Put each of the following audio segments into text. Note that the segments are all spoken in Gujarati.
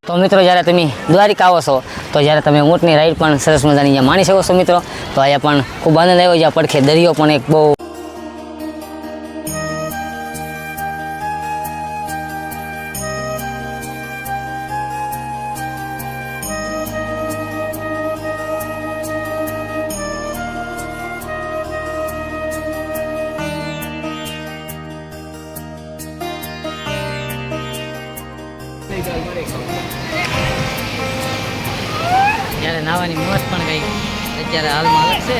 તો મિત્રો જ્યારે તમે દ્વારિકા આવો છો તો જ્યારે તમે ઊંટની રાઈડ પણ સરસ મજાની અહીંયા માણી શકો છો મિત્રો. તો અહીંયા પણ ખૂબ આનંદ આવ્યો. જ્યાં પડખે દરિયો પણ એક બહુ જ્યારે નાવાની મોજ પણ ગઈ અત્યારે હાલમાં અલગ છે.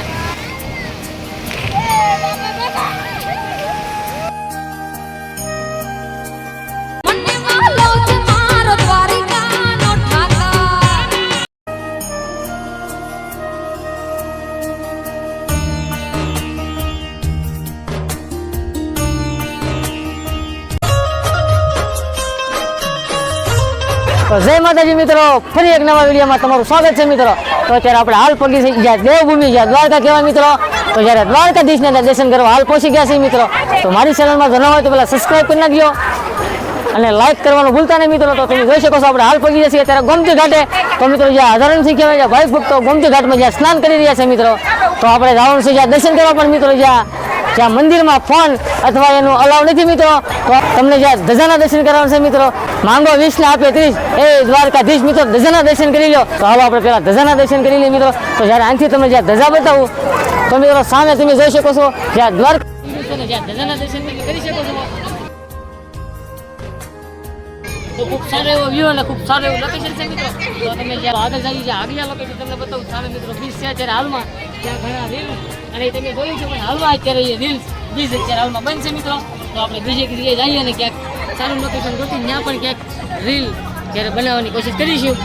તો જય માતાજી મિત્રો, ફરી એક નવા વિડીયોમાં તમારું સ્વાગત છે મિત્રો. તો અત્યારે આપણે હાલ પગી થઈ ગયા દેવભૂમિ, જ્યાં દ્વારકા કહેવાય મિત્રો. તો જ્યારે દ્વારકાધીશના દર્શન કરવા હાલ પહોંચી ગયા છે મિત્રો. તો મારી ચેનલમાં જો ન હોય તો પહેલાં સબસ્ક્રાઈબ કરી નાખજો અને લાઈક કરવાનું ભૂલતા નહીં મિત્રો. તો તમે જોઈ શકો છો આપણે હાલ પગી જઈએ અત્યારે ગોમતી ઘાટે. તો મિત્રો જ્યાં હજારોની સંખ્યામાં જ્યાં ભાઈ ભક્તો ગોમતી ઘાટમાં જ્યાં સ્નાન કરી રહ્યા છે મિત્રો. તો આપણે જવાનું છે જ્યાં દર્શન કરવા પણ મિત્રો, જ્યાં મંદિરમાં ફોન અથવા એનું અલાવ નથી મિત્રો. તો તમને જ્યાં ધજાના દર્શન કરવાનું છે મિત્રો. માંગો 20 ને આપે 30, એ દ્વારકાધીશ મિત્રો ધજાના દર્શન કરી લો. તો હાલો આપણે પહેલા ધજાના દર્શન કરી લઈએ મિત્રો. તો જ્યારે આનાથી તમને જ્યાં ધજા બતાવું તો મિત્રો સામે તમે જોઈ શકો છો જ્યાં દ્વારકા જ્યાં ધજાના દર્શન કરી શકો છો. તો ખૂબ સારો એવો વ્યૂ અને ખૂબ સારું એવું લોકેશન છે મિત્રો. તો તમે જ્યારે આગળ જઈ જ્યાં આગલા લોકેશન તમને બતાવું સામે મિત્રો બીચ છે અત્યારે હાલમાં. ત્યાં ઘણા રીલ અને તમે જોયું છે પણ હાલમાં અત્યારે રીલ્સ બીચ અત્યારે હાલમાં બંધ છે મિત્રો. તો આપણે બીજે જગ્યાએ જઈએ અને ક્યાંક સારું લોકેશન ગોતી ત્યાં પણ ક્યાંક રીલ જ્યારે બનાવવાની કોશિશ કરીશું.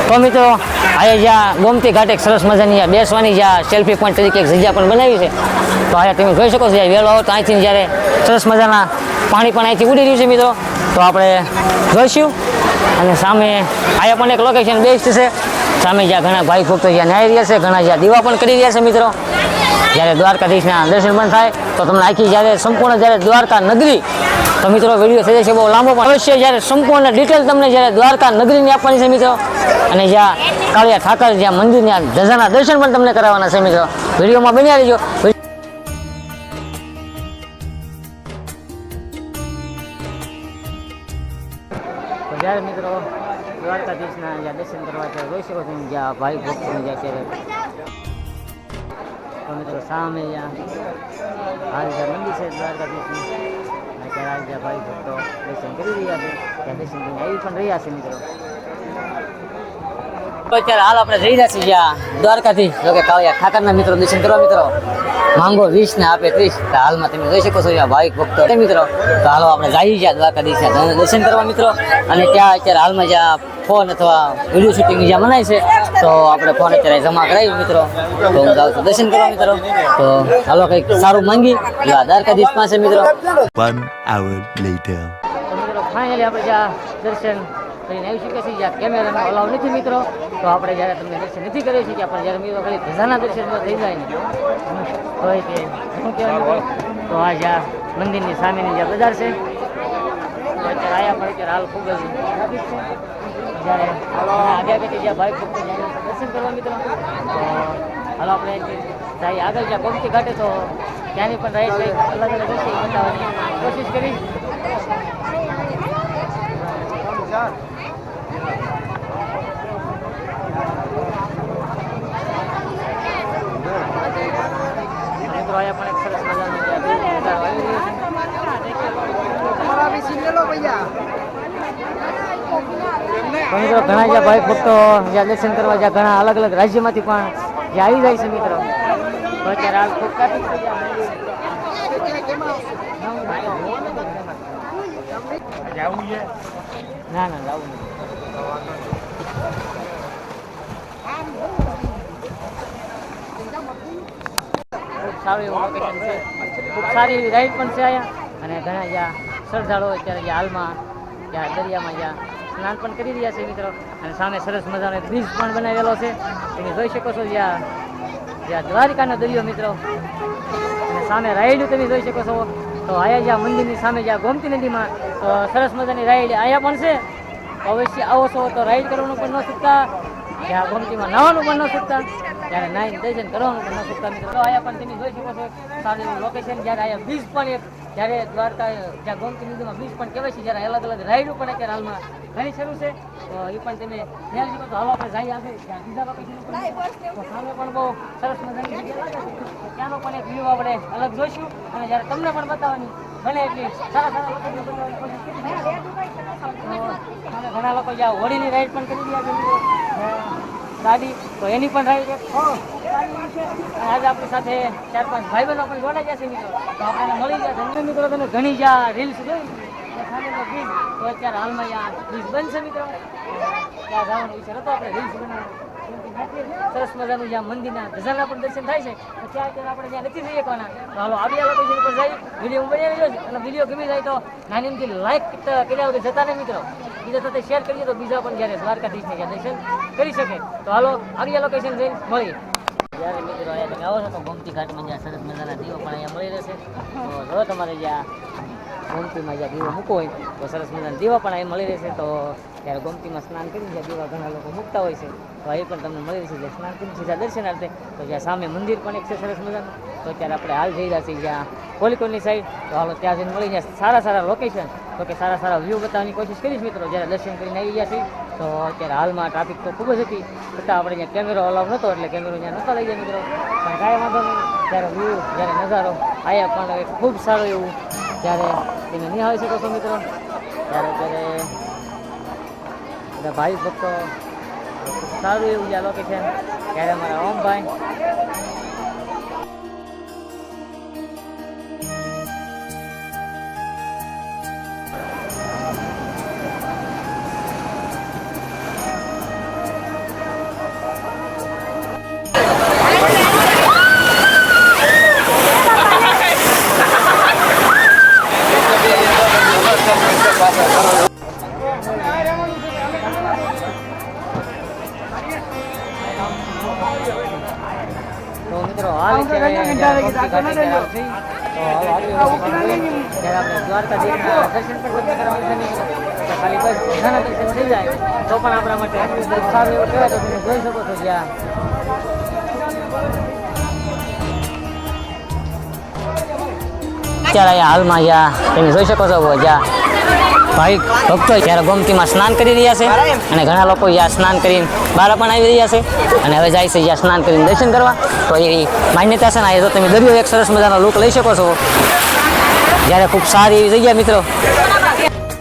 તો મિત્રો અહીંયા જ્યાં ગોમતી ઘાટ એક સરસ મજાની જ્યાં બેસવાની જ્યાં સેલ્ફી પોઈન્ટ તરીકે એક જગ્યા પણ બનાવી છે. તો અહીંયા તમે જોઈ શકો છો જ્યાં વહેલો આવો તો અહીંથી જ્યારે સરસ મજાના પાણી પણ અહીંથી ઉડી રહ્યું છે મિત્રો. તો આપણે જોઈશું અને સામે અહીંયા પણ એક લોકેશન બેસ્ટ છે. સામે જ્યાં ઘણા ભાઈ ભક્તો જ્યાં નાહી રહ્યા છે, ઘણા જ્યાં દીવા પણ કરી રહ્યા છે મિત્રો. જ્યારે દ્વારકાધીશના દર્શન બંધ થાય તો તમને આખી જ્યારે સંપૂર્ણ જ્યારે દ્વારકા નગરી, તો મિત્રો વિડીયો થઈ જશે બહુ લાંબો પણ અવશ્ય જ્યારે સંપૂર્ણ ડિટેલ તમને જ્યારે દ્વારકા નગરીની આપવાની છે મિત્રો. અને જ્યાં કાળિયા ઠાકર જ્યાં મંદિરના ધજાના દર્શન પણ તમને કરાવવાના છે મિત્રો. વિડીયોમાં બન્યા રહીજો. જ્યારે મિત્રો દ્વારકાધીશના જ્યાં દર્શન કરવા ત્યાં જોઈ શકો છો જ્યાં ભાઈ ભક્તોને જ્યાં ત્યારે તો મિત્રો સામે જ્યાં હાલ જ્યાં મંદિર છે દ્વારકાધીશનું ત્યારે હાલ જ્યાં ભાઈ ભક્તો દર્શન કરી રહ્યા છે ત્યાં દર્શન કરીને આવી પણ રહ્યા છે મિત્રો. તો અત્યારે હાલ આપણે જઈ રહ્યા છીએ જ્યાં દ્વારકાધીશ જો કે કાળિયા ઠાકરના મિત્રો દર્શન કરવા મિત્રો. માંગો 20 ને આપે 30. તો હાલમાં તમે જોઈ શકો છો જ્યાં ભાવિક ભક્તો મિત્રો. તો હાલો આપણે જઈએ જ્યાં દ્વારકાધીશના દર્શન કરવા મિત્રો. અને ત્યાં અત્યારે હાલમાં જ્યાં ફોન અથવા વિડીયો શૂટિંગ જ્યાં મનાય છે તો આપણે ફોન અત્યારે જમા કરાવી મિત્રો. તો હું જાઉં છું દર્શન કરવા મિત્રો. તો હાલો કંઈક સારું માંગી દ્વારકાધીશ પાસે મિત્રો. 1 hour later. તો મિત્રો ફાઇનલી આપણે જ્યાં દર્શન કરીને આવી શકીએ છીએ જ્યાં કેમેરાનો અલાવ નથી મિત્રો. તો આપણે જ્યારે તમને દર્શન નથી કરી શકીએ પણ જ્યારે મિત્રો ખાલી ધજાના દર્શન થઈ જાય ને તો એ તે શું કહેવાય તો આ જ્યાં મંદિરની સામેની જ્યાં બજાર છે તો અત્યારે આયા પણ અત્યારે હાલ ખૂબ જ ટ્રાફિક છે. જ્યારે આગળ જ્યાં બાઇક ભક્તો દર્શન કરવા મિત્રો. તો હાલો આપણે જઈએ આગળ જ્યાં ગોમતી ઘાટે તો ત્યાંની પણ રાઈડ કંઈક અલગ અલગ હશે બતાવવાની કોશિશ કરી. મિત્રો અહીંયા પણ એક સરસ મજાનું મિત્રો ઘણા જ્યાં ભાઈ ભક્તો જ્યાં દર્શન કરવા જ્યાં ઘણા અલગ અલગ રાજ્યમાંથી પણ જ્યાં આવી જાય છે મિત્રો. તો અત્યારે હાલ ખૂબ ટ્રાફિક છે. ના ના જવું નથી. સારું એવું લોકેશન છે. ખૂબ સારી એવી રાઈડ પણ છે અહીંયા. અને ઘણા જ્યાં શ્રદ્ધાળુઓ અત્યારે જ્યાં હાલમાં જ્યાં દરિયામાં જ્યાં સ્નાન પણ કરી રહ્યા છે મિત્રો. અને સામે સરસ મજાનો બ્રિજ પણ બનાવેલો છે તમે જોઈ શકો છો જ્યાં દ્વારિકાનો દરિયો મિત્રો. અને સામે રાઈડ તમે જોઈ શકો છો તો અહીંયા જ્યાં મંદિરની સામે જ્યાં ગોમતી નદીમાં તો સરસ મજાની રાઈડ અહીંયા પણ છે. અવશ્ય આવો છો તો રાઈડ કરવાનું પણ ન ચૂકતા, જ્યાં ગોમતીમાં નાહવાનું પણ ન ચૂકતા, ત્યારે નાઈને દર્શન કરવાનું પણ ન ચૂકતા મિત્રો. તો અહીંયા પણ તમે જોઈ શકો છો સારું એવું લોકેશન. જ્યારે અહીંયા બીચ પણ એક, જ્યારે દ્વારકા જ્યાં ગોમતી નદીમાં બીચ પણ કહેવાય છે, જ્યારે અલગ અલગ રાઈડ પણ અત્યારે હાલમાં ઘણી શરૂ છે. તો એ પણ તમે ધ્યાન શકો. તો હાલો આપણે જઈએ આગળ જ્યાં બીજા લોકેશન ઉપર. તો સામે પણ બહુ સરસ મજાની જગ્યા લાગે છે. તો ત્યાંનો પણ એક વ્યૂ આપણે અલગ જોઈશું અને જ્યારે તમને પણ બતાવવાની બને એટલી સારા સારા લોકોને બતાવવાની કોશિશ કરીશું. તો ઘણા લોકો જ્યાં હોડીની રાઈડ પણ કરી રહ્યા છે ગાડી, તો એની પણ રાઈડ એક આજે આપણી સાથે 4-5 ભાઈબંધો પણ જોડાઈ જશે મિત્રો. તો આપણને મળી જશે મિત્રો. તમે ઘણી જ્યાં રીલ્સ જોઈ સામેનો બ્રિજ, તો અત્યારે હાલમાં ત્યાં બ્રિજ બનશે મિત્રો. ત્યાં જવાનો વિચાર હતો આપણે રીલ્સ બનાવવાનો. સરસ મજાનું જ્યાં મંદિરના ધજાના પણ દર્શન થાય છે. તો ત્યાં અત્યારે આપણે ત્યાં નથી જઈ શકવાના. તો હાલો આવી લોકેશન ઉપર જઈ વિડીયો બનાવી લો. અને વિડીયો ગમી જાય તો નાની એમથી લાઈક કર્યા વગર જતા ને મિત્રો. બીજા સાથે શેર કરીએ તો બીજા પણ જ્યારે દ્વારકાધીશને જ્યાં દર્શન કરી શકે. તો હાલો આવી લોકેશન જઈને મળીએ. જ્યારે મિત્રો અહીંયા તમે આવો છો તો ગોમતી ઘાટમાં જ્યાં સરસ મજાના દીવો પણ અહીંયા મળી રહેશે. તો જો તમારે જ્યાં ગોમતીમાં જ્યાં દીવો મૂકવો હોય તો સરસ મજાના દીવા પણ અહીં મળી રહેશે. તો ત્યારે ગોમતીમાં સ્નાન કરીને જ્યાં દીવા ઘણા લોકો મૂકતા હોય છે, તો એ પણ તમને મળી રહેશે. જ્યાં સ્નાન કરીને સીધા દર્શનાર્થે તો જ્યાં સામે મંદિર પણ એક છે સરસ મજાનું. તો અત્યારે આપણે હાલ જઈ રહ્યા છીએ જ્યાં કોલિકોની સાઈડ. તો હાલો ત્યાં જઈને મળી જાય સારા સારા લોકેશન, તો કે સારા સારા વ્યૂ બતાવવાની કોશિશ કરીશ મિત્રો. જ્યારે દર્શન કરીને આવી ગયા છીએ તો અત્યારે હાલમાં ટ્રાફિક તો ખૂબ જ હતી, છતાં આપણે જ્યાં કેમેરો અલાવ નહોતો એટલે કેમેરો જ્યાં નહોતા લઈ જાય મિત્રો. પણ કાંઈ વાંધો નહીં. ત્યારે વ્યૂ, જ્યારે નજારો અહીંયા પણ એક ખૂબ સારું એવું ત્યારે તમે નિહાળી શકો છો મિત્રો. ત્યારે અત્યારે બધા ભાઈ ભક્તો સારું એવું જ્યાં લોકેશન. ત્યારે અમારા ઓમભાઈ તો મિત્રો હાલ છે દ્વારકાધીશના દર્શન પણ તમને કરવાનું છે. ખાલી બસ ઘણા દર્શન થઈ જાય તો પણ આપણા માટે સારું એવું કહેવાય. તો તમે જોઈ શકો છો જ્યાં અત્યારે અહીંયા હાલમાં જ્યાં તમે જોઈ શકો છો જ્યાં ભાઈ ભક્તો જ્યારે ગોમતીમાં સ્નાન કરી રહ્યા છે અને ઘણા લોકો જ્યાં સ્નાન કરીને બહાર પણ આવી રહ્યા છે અને હવે જાય છે જ્યાં સ્નાન કરીને દર્શન કરવા. તો એ માન્યતા છે ને. એ તો તમે દરિયો એક સરસ મજાનો લુક લઈ શકો છો. જ્યારે ખૂબ સારી એવી જગ્યા મિત્રો.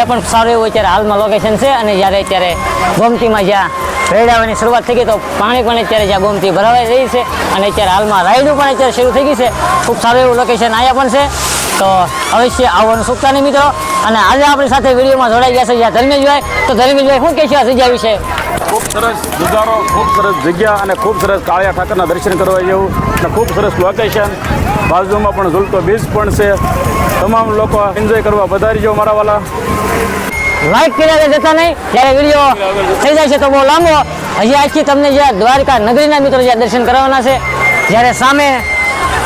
પણ સારું એવું અત્યારે હાલમાં લોકેશન છે. અને જ્યારે અત્યારે ગોમતીમાં જ્યાં રેડાવાની શરૂઆત થઈ ગઈ તો પાણી પણ અત્યારે જ્યાં ગોમતી ભરાવાઈ રહી છે અને અત્યારે હાલમાં રાઈડો પણ અત્યારે શરૂ થઈ ગઈ છે. ખૂબ સારું એવું લોકેશન અહીંયા પણ છે. તો અવશ્ય આવવાનું ચૂકતા નહીં મિત્રો. અને આજે આપણી સાથે વિડીયોમાં જોડાઈ ગયા છે જ્યાં ધર્મેશભાઈ. તો ધર્મેશભાઈ શું કહેશે આ જગ્યા વિશે? ખૂબ સરસ નજારો, ખૂબ સરસ જગ્યા અને ખૂબ સરસ કાળિયા ઠાકરના દર્શન કરવા જેવું અને ખૂબ સરસ લોકેશન. બાજુમાં પણ ઝૂલતો બીચ પણ છે. તમામ લોકો એન્જોય કરવા પધારજો મારા વાલા. લાઈક કર્યા જતા નહીં. જ્યારે વિડીયો થઈ જાય છે તો બહુ લાંબો. હજી આજથી તમને જ્યાં દ્વારકા નગરીના મિત્રો જ્યાં દર્શન કરવાના છે, જ્યારે સામે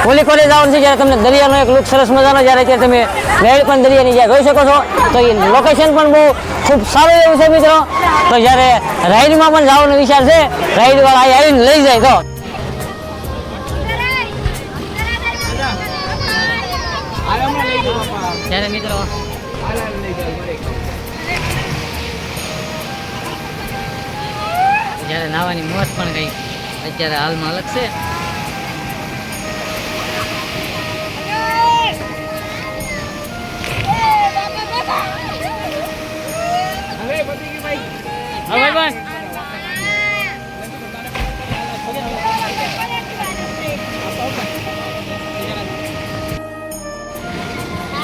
હોલી કોલેજ આવવાનું છે, જ્યારે તમને દરિયાનો એક લુક સરસ મજાનો જ્યારે ત્યાં તમે રેડ પણ દરિયાની જ્યાં જોઈ શકો છો. તો એ લોકેશન પણ બહુ ખૂબ સારું એવું છે મિત્રો. તો જ્યારે રાઈડમાં પણ જવાનો વિચાર છે, રાઈડવાળા અહીં આવીને લઈ જાય તો ત્યારે મિત્રો જ્યારે નાવાની મોજ પણ કંઈક અત્યારે હાલમાં અલગ છે.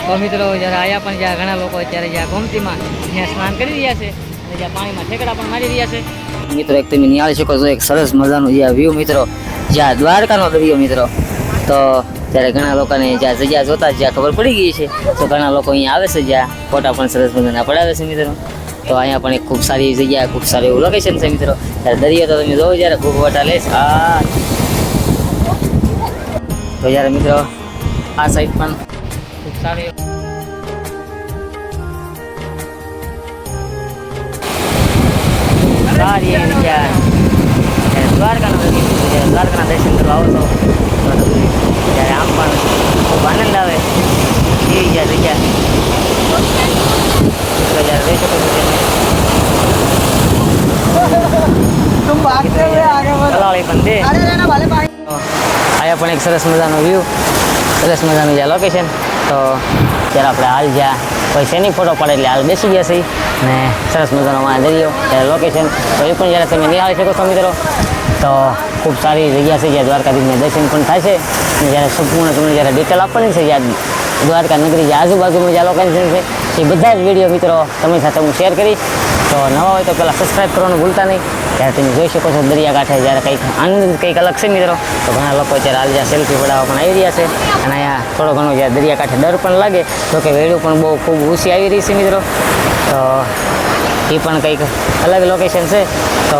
તો મિત્રો જ્યારે આયા પણ જ્યાં ઘણા લોકો અત્યારે જ્યાં ગોમતીમાં જ્યાં સ્નાન કરી રહ્યા છે અને જ્યાં પાણીમાં ઠેકડા પણ મારી રહ્યા છે મિત્રો. એક તમે નિહાળી શકો છો એક સરસ મજાનું જ્યાં વ્યૂ મિત્રો, જ્યાં દ્વારકાનો દરિયો મિત્રો. તો ત્યારે ઘણા લોકોને જ્યાં જગ્યા જોતા જ્યાં ખબર પડી ગઈ છે તો ઘણા લોકો અહીંયા આવે છે જ્યાં ફોટા પણ સરસ મજાના પડાવે છે મિત્રો. તો અહીંયા પણ એક ખૂબ સારી જગ્યા, ખૂબ સારું એવું લોકેશન છે મિત્રો. ત્યારે દરિયો તો તમે જોવો જ્યારે ખૂબ ફોટા લેશ. તો જ્યારે મિત્રો આ સાઈડ પણ ખૂબ સારી સારી એવી જગ્યા દ્વારકાના દ્વારકાના દર્શન કરવા આવો છો ત્યારે આમ પણ ખૂબ આનંદ આવે એવી જગ્યા જ્યારે રહી શકો છો કલાળી પણ દે આયા પણ એક સરસ મજાનો વ્યૂ સરસ મજાનું જ્યાં લોકેશન તો ત્યારે આપણે હાલ જ્યાં કોઈ શેની ફોટો પડે એટલે હાલ બેસી ગયા છીએ ને સરસ મજાનો માં દરિયો ત્યારે લોકેશન તો એ પણ જ્યારે તમે નિહાળી શકો છો મિત્રો તો ખૂબ સારી જગ્યા છે જ્યાં દ્વારકાધીશના દર્શન પણ થાય છે અને જ્યારે સંપૂર્ણ તમને જ્યારે ડિટેલ આપવાની છે જ્યાં દ્વારકા નગરી જે આજુબાજુમાં જ્યાં લોકેશન છે એ બધા જ વિડીયો મિત્રો તમારી સાથે હું શેર કરીશ તો નવા હોય તો પહેલાં સબસ્ક્રાઈબ કરવાનું ભૂલતા નહીં ત્યારે તમે જોઈ શકો છો દરિયાકાંઠે જ્યારે કંઈક આનંદ કંઈક અલગ છે મિત્રો તો ઘણા લોકો અત્યારે હાલ જ્યાં સેલ્ફી પડાવવા પણ આવી રહ્યા છે અને અહીંયા થોડો ઘણો જ્યાં દરિયાકાંઠે ડર પણ લાગે તો કે વેળું પણ બહુ ખૂબ ઊંચી આવી રહી છે મિત્રો તો એ પણ કંઈક અલગ લોકેશન છે તો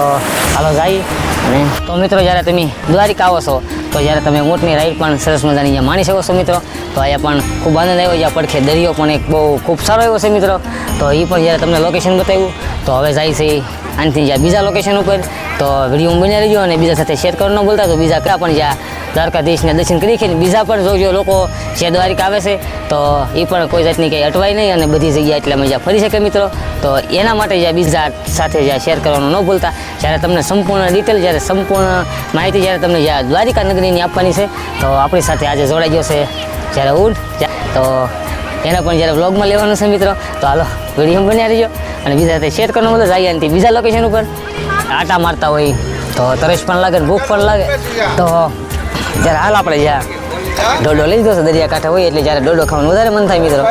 હાલો જઈએ અને તો મિત્રો જ્યારે તમે દ્વારિકા આવો છો તો જ્યારે તમે ઊંટની રાઈડ પણ સરસ મજાની અહીંયા માણી શકો છો મિત્રો તો અહીંયા પણ ખૂબ આનંદ આવ્યો જ્યાં પડખે દરિયો પણ એક બહુ ખૂબ સારો એવો છે મિત્રો તો એ પણ જ્યારે તમને લોકેશન બતાવ્યું તો હવે જાય છે આનાથી જ્યાં બીજા લોકેશન ઉપર તો વિડીયો બની રહેજો અને બીજા સાથે શેર કરવાનું ન ભૂલતા તો બીજા કયા પણ જ્યાં દ્વારકાધીશના દર્શન કરી છે બીજા પણ જોજો લોકો જે દ્વારિકા આવે છે તો એ પણ કોઈ જાતની કંઈ અટવાય નહીં અને બધી જગ્યા એટલે મજા ફરી શકે મિત્રો તો એના માટે જ્યાં બીજા સાથે જ્યાં શેર કરવાનું ન ભૂલતા જ્યારે તમને સંપૂર્ણ ડિટેલ જ્યારે સંપૂર્ણ માહિતી જ્યારે તમને જ્યાં દ્વારિકા નગરીની આપવાની છે તો આપણી સાથે આજે જોડાઈ ગયો છે જ્યારે ઊંટ તો એને પણ જ્યારે વ્લોગમાં લેવાનું છે મિત્રો તો હાલો વિડીયો બન્યા રહીજો અને બીજા સાથે શેર કરવાનું બધું જાય અને બીજા લોકેશન ઉપર આટા મારતા હોય તો તરસ પણ લાગે ને ભૂખ પણ લાગે તો જ્યારે હાલ આપણે જ્યાં ડોડો લઈ જશે દરિયાકાંઠે હોય એટલે જ્યારે ડોડો ખાવાનું વધારે મન થાય મિત્રો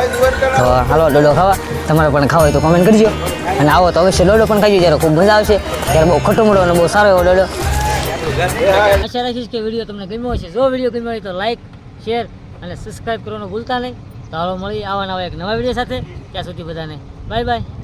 તો હાલો ડોડો ખાવા તમારે પણ ખાવા હોય તો કોમેન્ટ કરજો અને આવો તો અવશ્ય ડોડો પણ ખાજો જ્યારે ખૂબ મજા આવશે ત્યારે બહુ ખટુમડો અને બહુ સારો એવો ડોડો આશા રાખીશ કે વિડીયો તમને ગમ્યો હશે જો વિડીયો ગમ્યો હોય તો લાઈક શેર અને સબસ્ક્રાઈબ કરવાનું ભૂલતા નહીં તો હાલો મળી આવા નવા એક નવા વિડીયો સાથે ત્યાં સુધી બધાને બાય બાય.